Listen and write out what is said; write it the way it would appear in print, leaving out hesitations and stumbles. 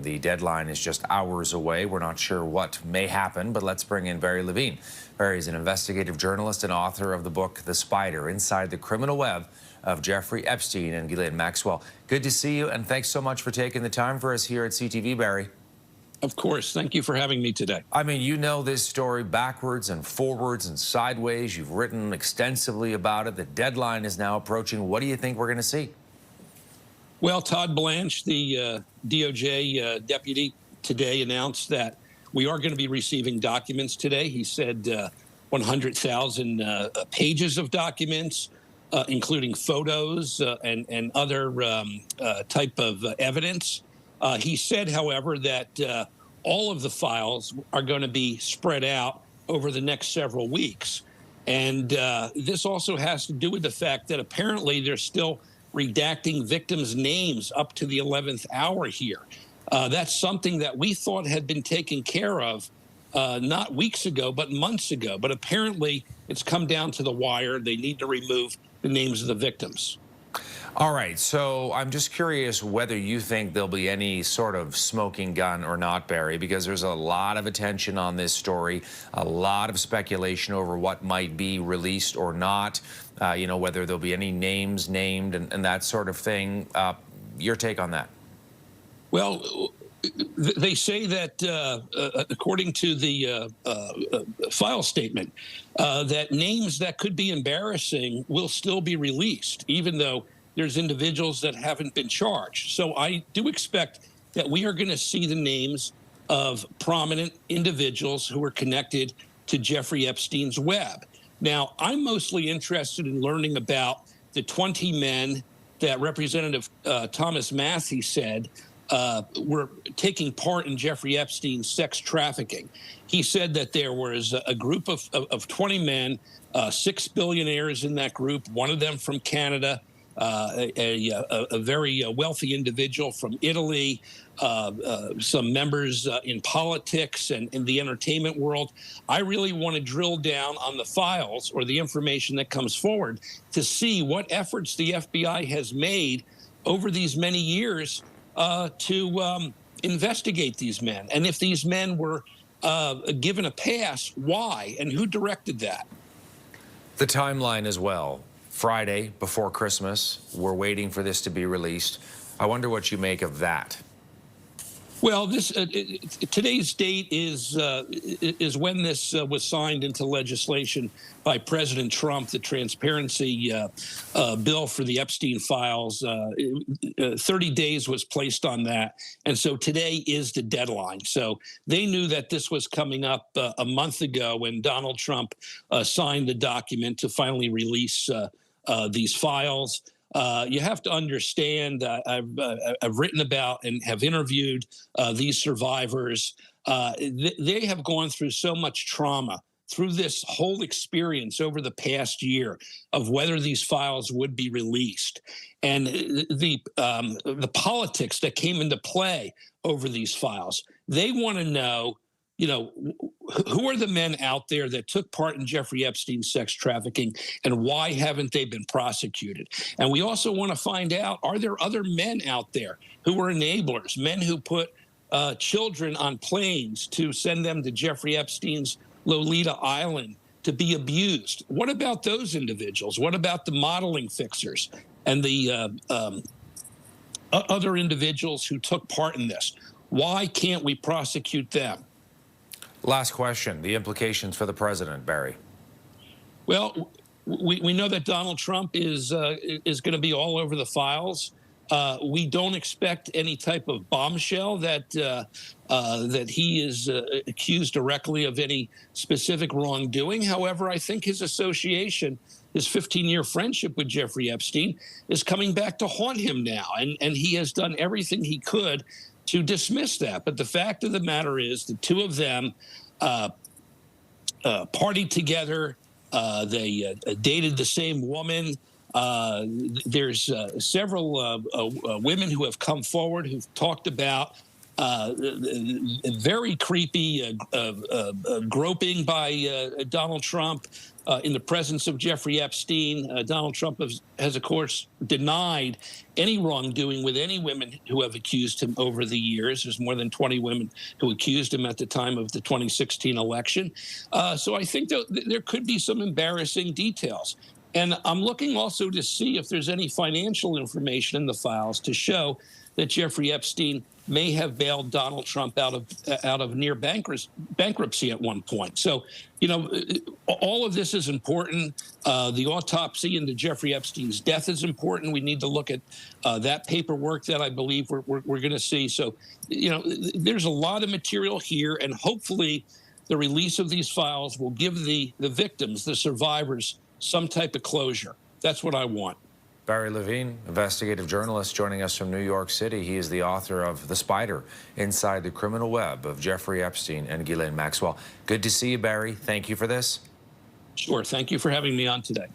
The deadline is just hours away. We're not sure what may happen, but let's bring in Barry Levine. Barry is an investigative journalist and author of the book The Spider: Inside the Criminal Web of Jeffrey Epstein and Ghislaine Maxwell. Good to see you, and thanks so much for taking the time for us here at CTV, Barry. Of course. Thank you for having me today. I mean, you know this story backwards and forwards and sideways. You've written extensively about it. The deadline is now approaching. What do you think we're going to see? Well, Todd Blanche, the DOJ deputy, today announced that we are going to be receiving documents today. He said 100,000 pages of documents, including photos and other type of evidence. He said, however, that all of the files are going to be spread out over the next several weeks. And this also has to do with the fact that apparently they're still redacting victims' names up to the 11th hour here. That's something that we thought had been taken care of not weeks ago, but months ago. But apparently it's come down to the wire. They need to remove the names of the victims. All right, so I'm just curious whether you think there'll be any sort of smoking gun or not, Barry, because there's a lot of attention on this story, a lot of speculation over what might be released or not, you know, whether there'll be any names named and that sort of thing. Your take on that? Well, they say that, according to the file statement, that names that could be embarrassing will still be released, even though there's individuals that haven't been charged. So I do expect that we are going to see the names of prominent individuals who are connected to Jeffrey Epstein's web. Now, I'm mostly interested in learning about the 20 men that Representative Thomas Massie said were taking part in Jeffrey Epstein's sex trafficking. He said that there was a group of 20 men, 6 billionaires in that group, one of them from Canada, a very wealthy individual from Italy, some members in politics and in the entertainment world. I really want to drill down on the files or the information that comes forward to see what efforts the FBI has made over these many years to investigate these men. And if these men were given a pass, why and who directed that? The timeline as well. Friday before Christmas, we're waiting for this to be released. I wonder what you make of that. Well, this today's date is when this was signed into legislation by President Trump, the transparency bill for the Epstein files. 30 days was placed on that, and so today is the deadline. So they knew that this was coming up a month ago when Donald Trump signed the document to finally release these files. You have to understand, I've written about and have interviewed these survivors. They have gone through so much trauma through this whole experience over the past year of whether these files would be released. And the politics that came into play over these files, they want to know, you know, who are the men out there that took part in Jeffrey Epstein's sex trafficking, and why haven't they been prosecuted? And we also want to find out, are there other men out there who were enablers, men who put children on planes to send them to Jeffrey Epstein's Lolita Island to be abused? What about those individuals? What about the modeling fixers and the other individuals who took part in this? Why can't we prosecute them? Last question, the implications for the president, Barry. Well, we know that Donald Trump is going to be all over the files. We don't expect any type of bombshell that that he is accused directly of any specific wrongdoing. However, I think his association, his 15-year friendship with Jeffrey Epstein, is coming back to haunt him now, and he has done everything he could to dismiss that. But the fact of the matter is the two of them partied together. They dated the same woman. There's several women who have come forward who've talked about very creepy groping by Donald Trump in the presence of Jeffrey Epstein. Donald Trump has, of course, denied any wrongdoing with any women who have accused him over the years. There's more than 20 women who accused him at the time of the 2016 election. So I think there could be some embarrassing details. And I'm looking also to see if there's any financial information in the files to show that Jeffrey Epstein may have bailed Donald Trump out of near bankruptcy at one point. So, you know, all of this is important. The autopsy into Jeffrey Epstein's death is important. We need to look at that paperwork that I believe we're going to see. So, you know, there's a lot of material here, and hopefully the release of these files will give the victims, the survivors, some type of closure. That's what I want. Barry Levine, investigative journalist, joining us from New York City. He is the author of The Spider, Inside the Criminal Web of Jeffrey Epstein and Ghislaine Maxwell. Good to see you, Barry. Thank you for this. Sure. Thank you for having me on today.